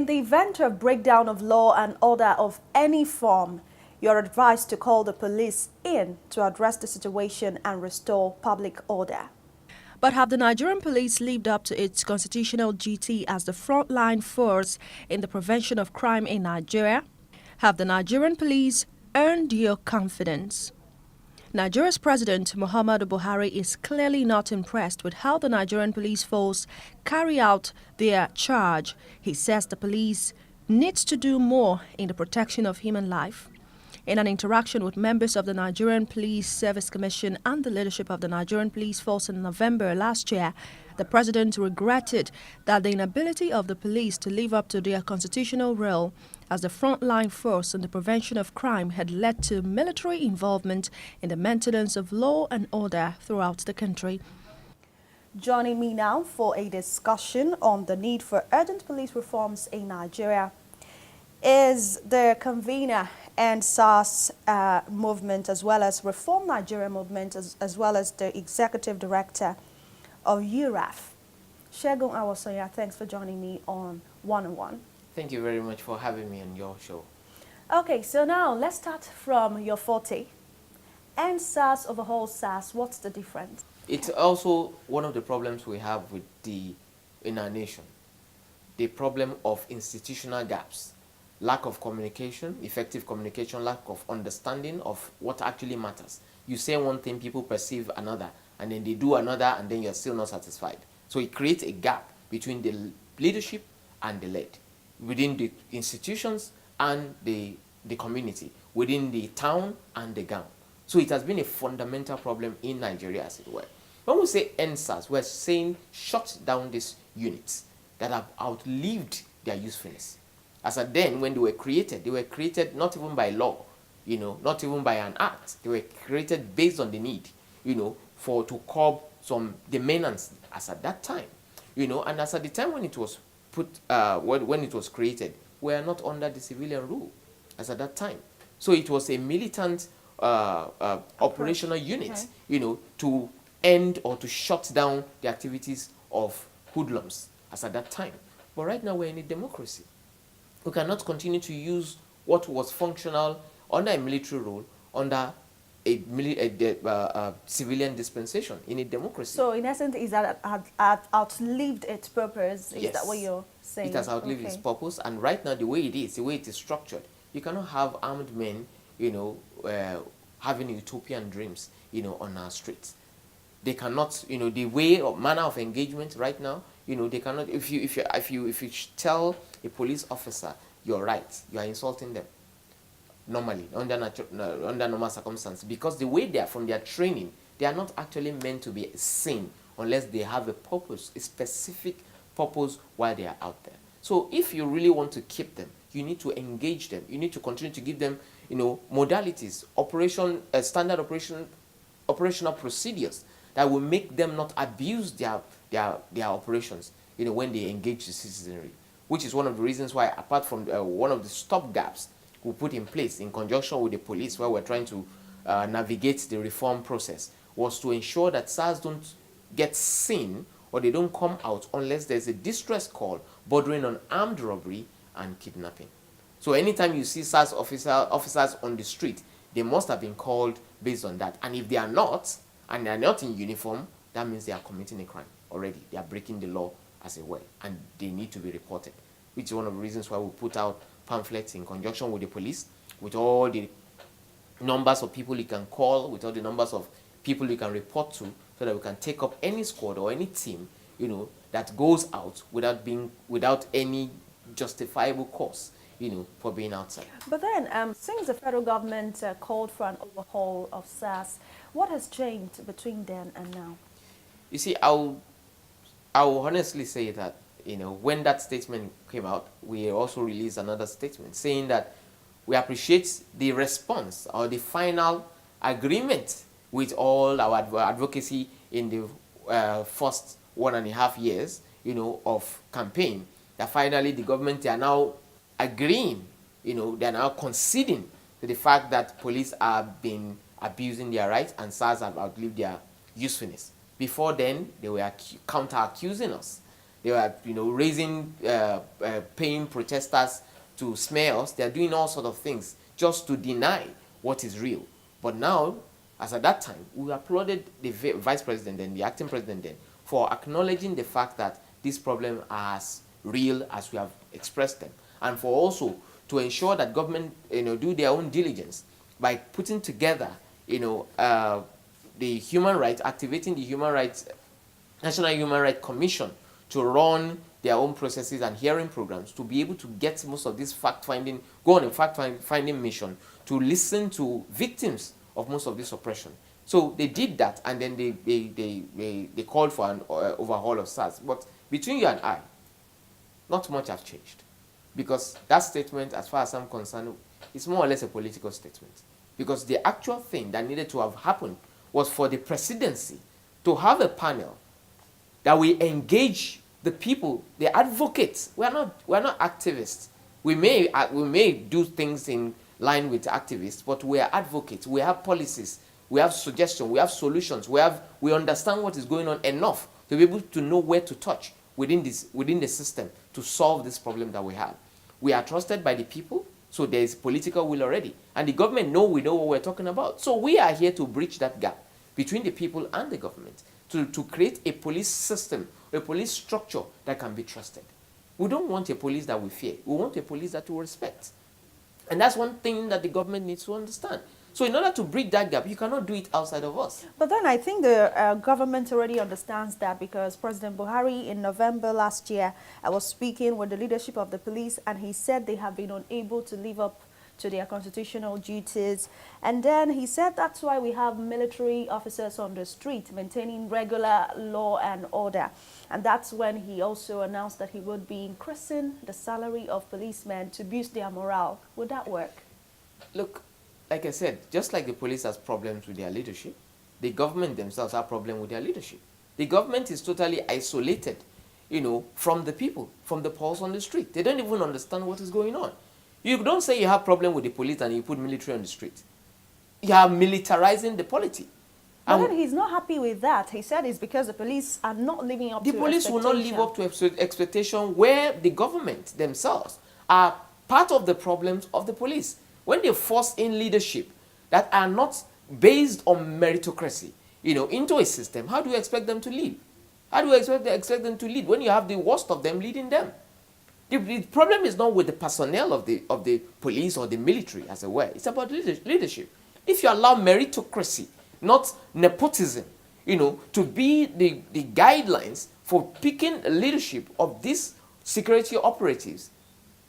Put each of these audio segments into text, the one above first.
In the event of breakdown of law and order of any form, you are advised to call the police in to address the situation and restore public order. But have the Nigerian police lived up to its constitutional duty as the frontline force in the prevention of crime in Nigeria? Have the Nigerian police earned your confidence? Nigeria's President Muhammadu Buhari is clearly not impressed with how the Nigerian police force carry out their charge. He says the police needs to do more in the protection of human life. In an interaction with members of the Nigerian Police Service Commission and the leadership of the Nigerian Police Force in November last year, the president regretted that the inability of the police to live up to their constitutional role as the frontline force in the prevention of crime had led to military involvement in the maintenance of law and order throughout the country. Joining me now for a discussion on the need for urgent police reforms in Nigeria is the convener and Sars movement, as well as Reform Nigeria movement, as well as the executive director of URAF. Segun Awosanya, thanks for joining me on One-on-One. Thank you very much for having me on your show. Okay, so now let's start from your forte. And Sars overhaul Sars, what's the difference? It's also one of the problems we have in our nation. The problem of institutional gaps. Lack of communication, effective communication, lack of understanding of what actually matters. You say one thing, people perceive another, and then they do another, and then you're still not satisfied. So it creates a gap between the leadership and the led, within the institutions and the community, within the town and the gown. So it has been a fundamental problem in Nigeria, as it were. When we say end SARS, we're saying shut down these units that have outlived their usefulness. As at then, when they were created not even by law, not even by an act. They were created based on the need, to curb some demands as at that time, and as at the time when it was when it was created, we are not under the civilian rule as at that time. So it was a militant operational unit, to end or to shut down the activities of hoodlums as at that time. But right now we're in a democracy. We cannot continue to use what was functional under a military rule, under a civilian dispensation in a democracy. So in essence, is that it outlived its purpose? Is Yes. that what you're saying? It has outlived its purpose, and right now the way it is structured, you cannot have armed men, having utopian dreams, on our streets. They cannot, the way or manner of engagement right now, they cannot. If you tell a police officer you're right, you are insulting them. Normally, under normal circumstances, because the way they are from their training, they are not actually meant to be seen unless they have a purpose, a specific purpose while they are out there. So if you really want to keep them, you need to engage them. You need to continue to give them, modalities, standard operational procedures that will make them not abuse their operations, when they engage the citizenry, which is one of the reasons why, apart from one of the stopgaps we put in place in conjunction with the police, where we're trying to navigate the reform process, was to ensure that SARS don't get seen or they don't come out unless there's a distress call bordering on armed robbery and kidnapping. So anytime you see SARS officers on the street, they must have been called based on that. And if they are not, and they are not in uniform, that means they are committing a crime already. They are breaking the law as it were, and they need to be reported, which is one of the reasons why we put out pamphlets in conjunction with the police, with all the numbers of people you can call, with all the numbers of people you can report to, so that we can take up any squad or any team, that goes out without any justifiable cause, for being outside. But then, since the federal government called for an overhaul of SARS, what has changed between then and now? You see, I will honestly say that, when that statement came out, we also released another statement saying that we appreciate the response or the final agreement with all our advocacy in the first 1.5 years, of campaign, that finally the government, they are now agreeing, they are now conceding to the fact that police have been abusing their rights and SARS have outlived their usefulness. Before then, they were counter-accusing us They were, raising, paying protesters to smear us. They are doing all sort of things just to deny what is real. But now, as at that time, we applauded the vice president and the acting president then for acknowledging the fact that this problem as real as we have expressed them, and for also to ensure that government, do their own diligence by putting together, the human rights, activating the human rights, National Human Rights Commission to run their own processes and hearing programs to be able to get most of this fact-finding, go on a fact-finding mission to listen to victims of most of this oppression. So they did that, and then they called for an overhaul of Sars. But between you and I, not much has changed. Because that statement, as far as I'm concerned, is more or less a political statement. Because the actual thing that needed to have happened was for the presidency to have a panel that we engage the people, the advocates. We're not activists. We may do things in line with activists, but we are advocates. We have policies, we have suggestions, we have solutions, we understand what is going on enough to be able to know where to touch within the system to solve this problem that we have. We are trusted by the people, so there is political will already. And the government we know what we're talking about. So we are here to bridge that gap between the people and the government to create a police system, a police structure that can be trusted. We don't want a police that we fear. We want a police that we respect. And that's one thing that the government needs to understand. So in order to bridge that gap, you cannot do it outside of us. But then I think the government already understands that, because President Buhari in November last year, I was speaking with the leadership of the police, and he said they have been unable to live up to their constitutional duties. And then he said that's why we have military officers on the street maintaining regular law and order. And that's when he also announced that he would be increasing the salary of policemen to boost their morale. Would that work? Look, like I said, just like the police has problems with their leadership, the government themselves have problems with their leadership. The government is totally isolated, from the people, from the pulse on the street. They don't even understand what is going on. You don't say you have problem with the police and you put military on the street. You are militarizing the polity. But then he's not happy with that. He said it's because the police are not living up to expectation. The police will not live up to expectation, where the government themselves are part of the problems of the police. When they force in leadership that are not based on meritocracy, into a system, how do you expect them to lead? How do you expect them to lead when you have the worst of them leading them? The problem is not with the personnel of the police or the military, as it were. It's about leadership. If you allow meritocracy, not nepotism, to be the guidelines for picking leadership of these security operatives,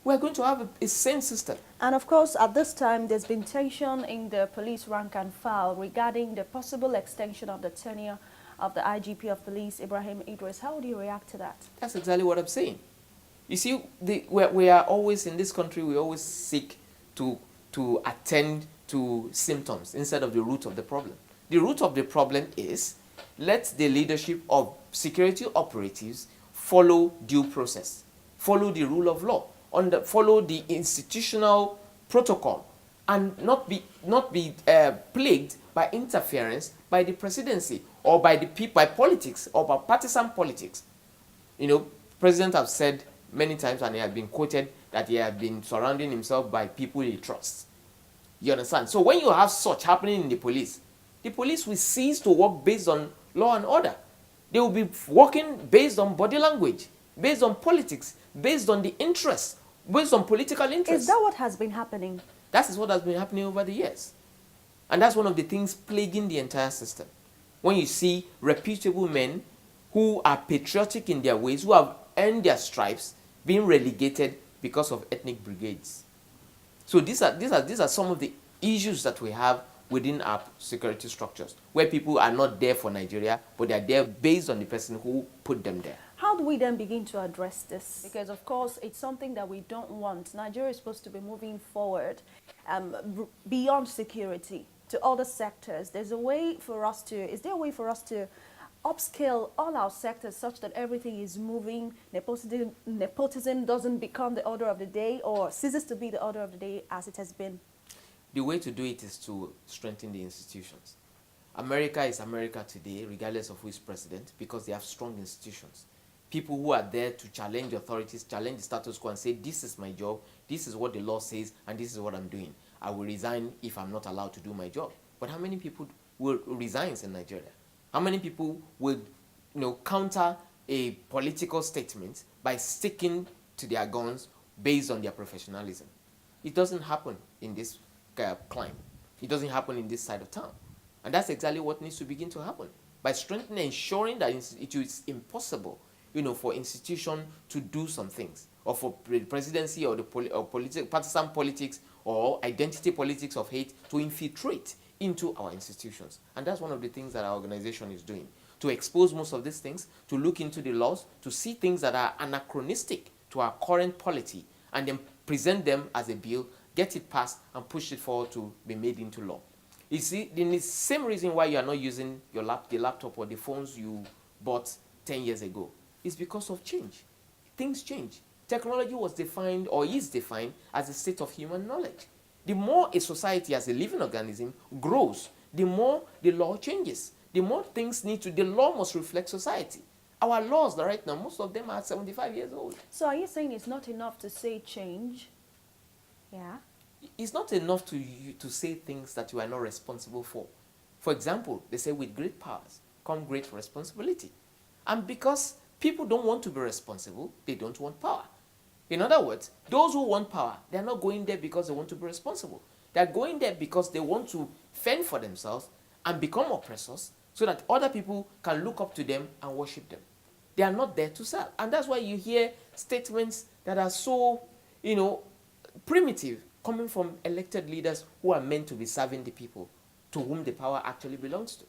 we're going to have a sane system. And of course, at this time, there's been tension in the police rank and file regarding the possible extension of the tenure of the IGP of police, Ibrahim Idris. How would you react to that? That's exactly what I'm saying. You see, we are always, in this country, we always seek to attend to symptoms instead of the root of the problem. The root of the problem is, let the leadership of security operatives follow due process, follow the rule of law, follow the institutional protocol, and not be plagued by interference by the presidency or by politics or by partisan politics. President have said many times, and he has been quoted, that he has been surrounding himself by people he trusts. You understand? So when you have such happening in the police will cease to work based on law and order. They will be working based on body language, based on politics, based on the interests, based on political interests. Is that what has been happening? That is what has been happening over the years. And that's one of the things plaguing the entire system. When you see reputable men who are patriotic in their ways, who have earned their stripes, being relegated because of ethnic brigades. So these are some of the issues that we have within our security structures, where people are not there for Nigeria, but they are there based on the person who put them there. How do we then begin to address this? Because, of course, it's something that we don't want. Nigeria is supposed to be moving forward beyond security to other sectors. Is there a way for us to upscale all our sectors such that everything is moving, nepotism doesn't become the order of the day or ceases to be the order of the day as it has been? The way to do it is to strengthen the institutions. America is America today, regardless of who is president, because they have strong institutions. people who are there to challenge authorities, challenge the status quo and say, this is my job, this is what the law says, and this is what I'm doing. I will resign if I'm not allowed to do my job. But how many people will resign in Nigeria? How many people would counter a political statement by sticking to their guns based on their professionalism? It doesn't happen in this climate. It doesn't happen in this side of town. And that's exactly what needs to begin to happen. By strengthening, ensuring that it is impossible, for institution to do some things, or for the presidency or partisan politics or identity politics of hate to infiltrate into our institutions. And that's one of the things that our organization is doing, to expose most of these things, to look into the laws, to see things that are anachronistic to our current polity, and then present them as a bill, get it passed, and push it forward to be made into law. You see, the same reason why you are not using the laptop or the phones you bought 10 years ago is because of change. Things change. Technology was defined, or is defined, as a state of human knowledge. The more a society as a living organism grows, the more the law changes. The more things the law must reflect society. Our laws right now, most of them are 75 years old. So are you saying it's not enough to say change? Yeah. It's not enough to say things that you are not responsible for. For example, they say with great powers come great responsibility. And because people don't want to be responsible, they don't want power. In other words, those who want power, they're not going there because they want to be responsible. They're going there because they want to fend for themselves and become oppressors so that other people can look up to them and worship them. They are not there to serve. And that's why you hear statements that are so, primitive, coming from elected leaders who are meant to be serving the people to whom the power actually belongs to.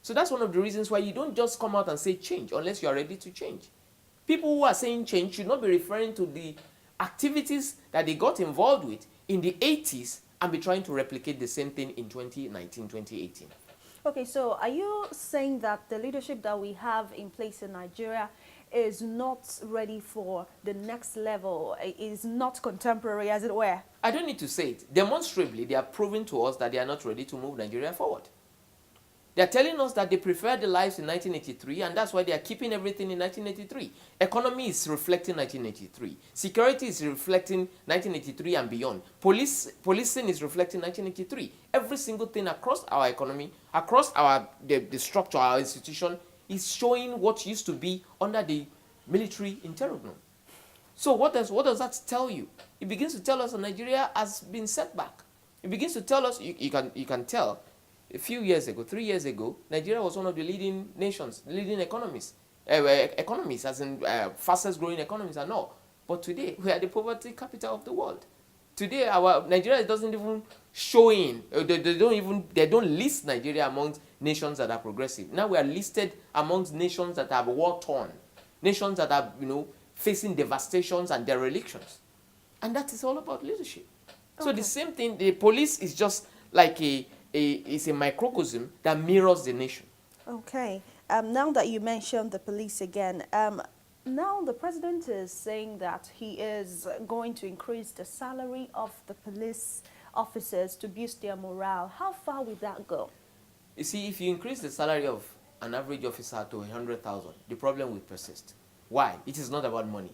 So that's one of the reasons why you don't just come out and say change unless you are ready to change. People who are saying change should not be referring to the activities that they got involved with in the 80s and be trying to replicate the same thing in 2019, 2018. Okay, so are you saying that the leadership that we have in place in Nigeria is not ready for the next level, is not contemporary, as it were? I don't need to say it. Demonstrably, they are proving to us that they are not ready to move Nigeria forward. They are telling us that they prefer the lives in 1983, and that's why they are keeping everything in 1983. Economy is reflecting 1983. Security is reflecting 1983 and beyond. Policing is reflecting 1983. Every single thing across our economy, across the structure, our institution, is showing what used to be under the military interregnum. So what does that tell you? It begins to tell us that Nigeria has been set back. It begins to tell us, you can tell, a few years ago, 3 years ago, Nigeria was one of the leading nations, leading economies, as in fastest growing economies and all. But today, we are the poverty capital of the world. Today, Nigeria doesn't even show in. They don't list Nigeria amongst nations that are progressive. Now we are listed amongst nations that are war-torn, nations that are facing devastations and derelictions, and that is all about leadership. Okay. So the same thing. The police is just like it's a microcosm that mirrors the nation. Okay. Now that you mentioned the police again, now the president is saying that he is going to increase the salary of the police officers to boost their morale. How far will that go? You see, if you increase the salary of an average officer to 100,000, the problem will persist. Why? It is not about money.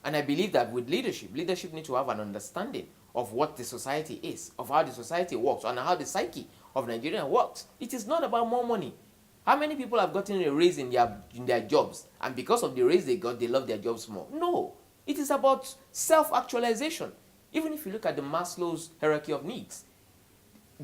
And I believe that with leadership needs to have an understanding of what the society is, of how the society works, and how the psyche of Nigeria works. It is not about more money. How many people have gotten a raise in their jobs, and because of the raise they got, they love their jobs more? No. It is about self-actualization. Even if you look at the Maslow's hierarchy of needs,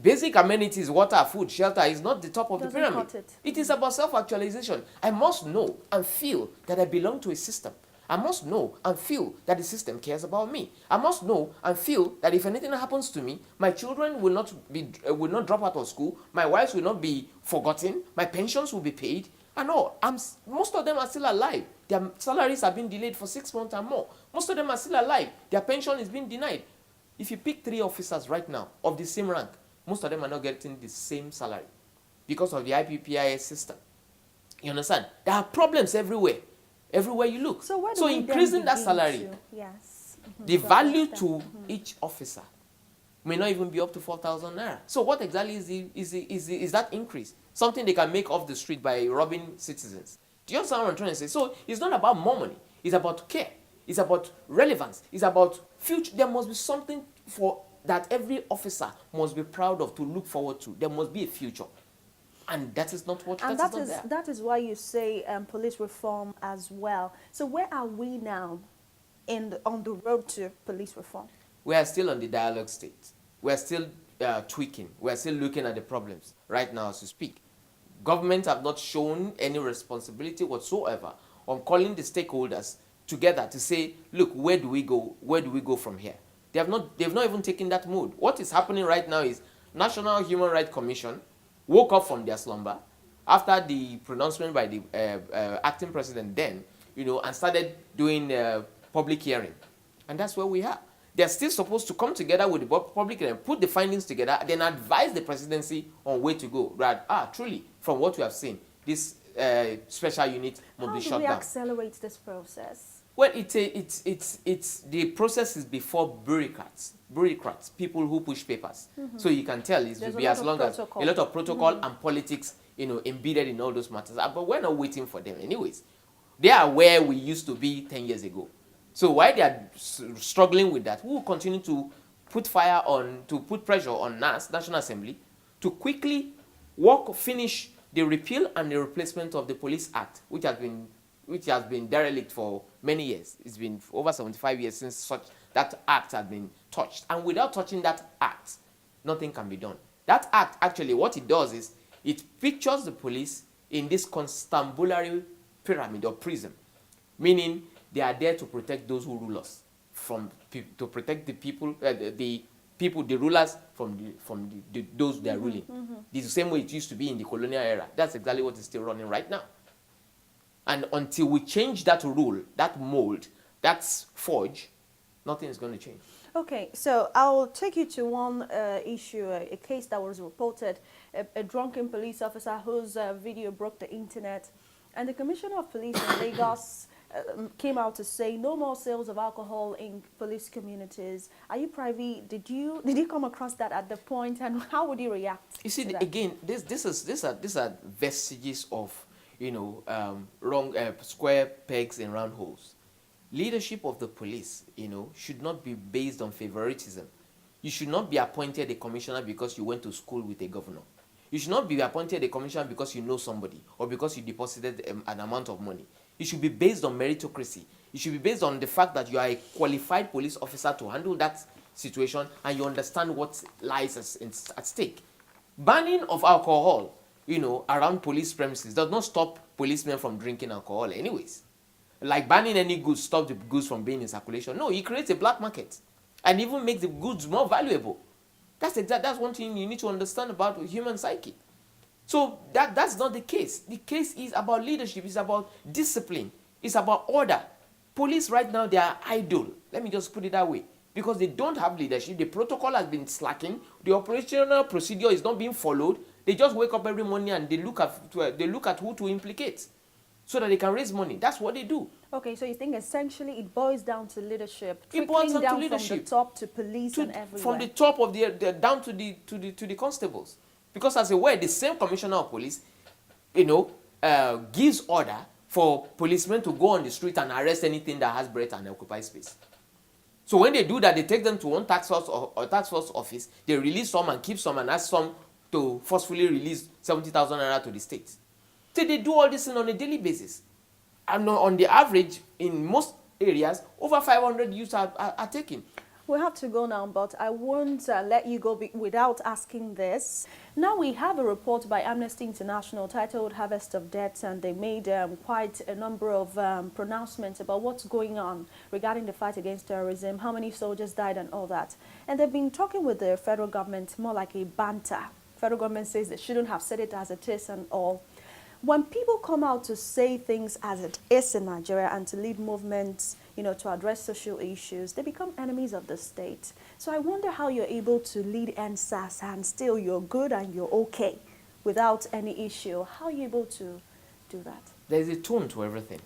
basic amenities, water, food, shelter is not the top of the pyramid. It is about self-actualization. I must know and feel that I belong to a system. I must know and feel that the system cares about me. I must know and feel that if anything happens to me, my children will not drop out of school, my wives will not be forgotten, my pensions will be paid, and all. Most of them are still alive. Their salaries have been delayed for 6 months and more. Most of them are still alive. Their pension is being denied. If you pick 3 officers right now of the same rank, most of them are not getting the same salary because of the IPPIS system. You understand? There are problems everywhere you look. So increasing that salary, yes. the value to each officer may not even be up to 4,000 naira. So what exactly is that increase? Something they can make off the street by robbing citizens. Do you understand what I'm trying to say? So it's not about more money. It's about care. It's about relevance. It's about future. There must be something for that every officer must be proud of, to look forward to. There must be a future. And that is not what, And that is not there. that is why you say police reform as well. So where are we now on the road to police reform? We are still on the dialogue state. We are still tweaking. We are still looking at the problems right now as we speak. Government have not shown any responsibility whatsoever on calling the stakeholders together to say, look, where do we go? Where do we go from here? They've not even taken that mood. What is happening right now is National Human Rights Commission woke up from their slumber after the pronouncement by the acting president then, and started doing public hearing. And that's where we are. They're still supposed to come together with the public hearing, put the findings together, then advise the presidency on where to go. Right? Truly, from what we have seen, this special unit must be shut down. How do we accelerate this process? Well, it's the process is before bureaucrats, people who push papers. So you can tell it will be as long as a lot of protocol and politics, embedded in all those matters. But we're not waiting for them anyways. They are where we used to be 10 years ago. So while they are struggling with that, we will continue to put pressure on National Assembly to quickly finish the repeal and the replacement of the Police Act, which has been derelict for many years. It's been over 75 years since that act has been touched. And without touching that act, nothing can be done. That act, actually, what it does is it pictures the police in this constabulary pyramid or prism, meaning they are there to protect those who rule us, to protect the people, the rulers from those they are ruling. It's the same way it used to be in the colonial era. That's exactly what is still running right now. And until we change that rule, that mold, that forge, nothing is going to change. Okay, so I'll take you to one issue, a case that was reported, a drunken police officer whose video broke the internet. And the Commissioner of Police in Lagos came out to say no more sales of alcohol in police communities. Are you privy? Did you come across that at the point, and how would you react? You see, again, these are vestiges of wrong square pegs in round holes. Leadership of the police, should not be based on favoritism. You should not be appointed a commissioner because you went to school with a governor. You should not be appointed a commissioner because you know somebody or because you deposited an amount of money. It should be based on meritocracy. It should be based on the fact that you are a qualified police officer to handle that situation and you understand what lies at stake. Banning of alcohol, around police premises does not stop policemen from drinking alcohol anyways. Like banning any goods, stop the goods from being in circulation. No, it creates a black market and even makes the goods more valuable. That's one thing you need to understand about the human psyche. So that's not the case. The case is about leadership. It's about discipline. It's about order. Police right now, they are idle. Let me just put it that way. Because they don't have leadership. The protocol has been slacking. The operational procedure is not being followed. They just wake up every morning and they look at who to implicate so that they can raise money. That's what they do. Okay, so you think essentially it boils down to leadership. It boils down to leadership. From the top to police and everywhere. From the top of down to the constables. Because as a way, the same commissioner of police, gives order for policemen to go on the street and arrest anything that has breadth and occupied space. So when they do that, they take them to one task force or task force office, they release some and keep some and ask some to forcefully release 70,000 naira to the state. So they do all this on a daily basis. And on the average, in most areas, over 500 youths are taken. We have to go now, but I won't let you go without asking this. Now we have a report by Amnesty International titled Harvest of Deaths, and they made quite a number of pronouncements about what's going on regarding the fight against terrorism, how many soldiers died and all that. And they've been talking with the federal government more like a banter. Federal government says they shouldn't have said it as it is and all. When people come out to say things as it is in Nigeria and to lead movements, to address social issues, they become enemies of the state. So I wonder how you're able to lead NSAS and still you're good and you're okay without any issue. How are you able to do that? There's a tone to everything.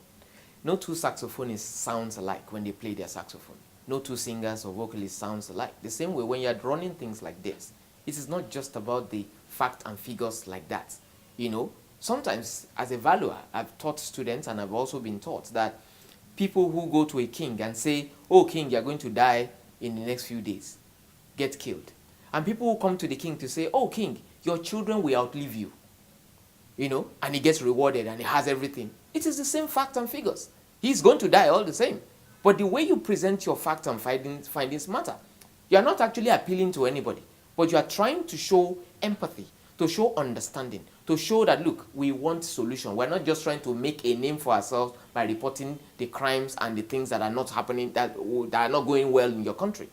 No two saxophonists sounds alike when they play their saxophone. No two singers or vocalists sounds alike. The same way when you're running things like this, it is not just about the fact and figures like that. sometimes as a valuer, I've taught students and I've also been taught that people who go to a king and say, oh king, you're going to die in the next few days, get killed. And people who come to the king to say, oh king, your children will outlive you, and he gets rewarded and he has everything. It is the same fact and figures. He's going to die all the same. But the way you present your facts and findings matter. You are not actually appealing to anybody, but you are trying to show empathy, to show understanding, to show that, look, we want solution. We're not just trying to make a name for ourselves by reporting the crimes and the things that are not happening, that are not going well in your country.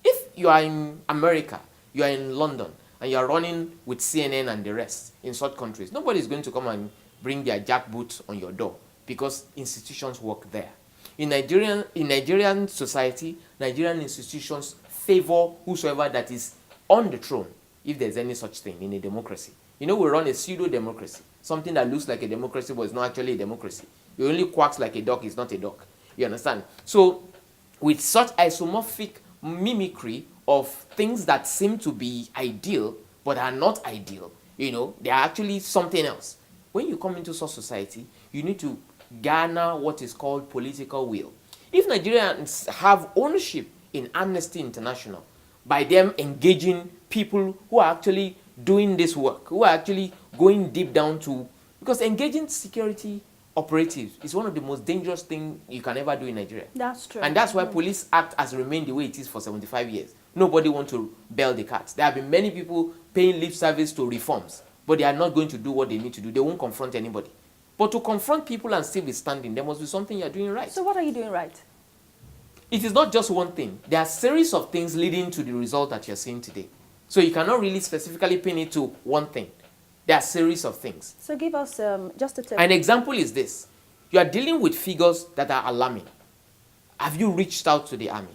If you are in America, you are in London, and you are running with CNN and the rest in such countries, nobody is going to come and bring their jackboots on your door because institutions work there. In Nigerian society, Nigerian institutions favor whosoever that is on the throne, if there's any such thing in a democracy. We run a pseudo-democracy, something that looks like a democracy but is not actually a democracy. It only quacks like a duck, it's not a duck. You understand? So, with such isomorphic mimicry of things that seem to be ideal but are not ideal, they are actually something else. When you come into such society, you need to garner what is called political will. If Nigerians have ownership in Amnesty International by them engaging people who are actually doing this work, who are actually going deep down to, because engaging security operatives is one of the most dangerous things you can ever do in Nigeria. That's true. And that's why Police Act has remained the way it is for 75 years. Nobody wants to bail the cat. There have been many people paying lip service to reforms, but they are not going to do what they need to do. They won't confront anybody. But to confront people and still be standing, there must be something you're doing right. So what are you doing right? It is not just one thing. There are a series of things leading to the result that you're seeing today. So you cannot really specifically pin it to one thing. There are a series of things. So give us just a tip. An example is this. You are dealing with figures that are alarming. Have you reached out to the army?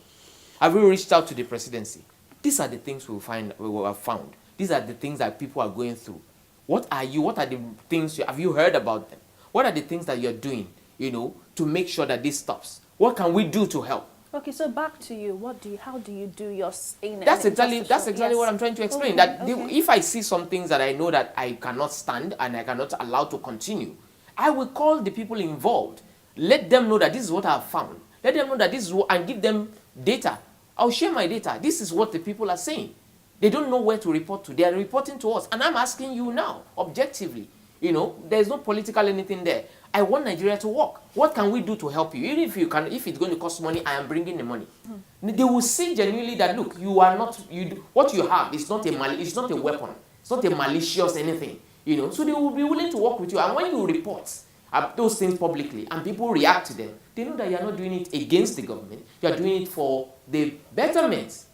Have you reached out to the presidency? These are the things we will have found. These are the things that people are going through. What are the things, have you heard about them? What are the things that you're doing, to make sure that this stops? What can we do to help? Okay, so back to you. How do you do your saying? That's exactly what I'm trying to explain. If I see some things that I know that I cannot stand and I cannot allow to continue, I will call the people involved. Let them know that this is what I have found. Let them know that this is what, and give them data. I'll share my data. This is what the people are saying. They don't know where to report to. They are reporting to us. And I'm asking you now, objectively. There's no political anything there. I want Nigeria to work. What can we do to help you? Even if it's going to cost money, I am bringing the money. They will see genuinely that, look, what you have is not a weapon. It's not a malicious anything. So they will be willing to work with you. And when you report those things publicly and people react to them, they know that you're not doing it against the government. You're doing it for the betterment,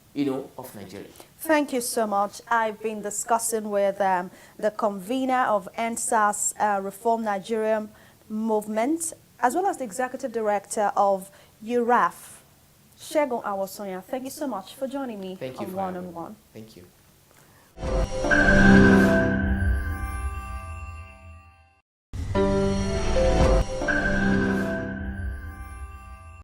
of Nigeria. Thank you so much. I've been discussing with the convener of Sars Reform Nigerian Movement, as well as the executive director of URAF, Segun Awosanya. Thank you so much for joining me on One on One. Thank you.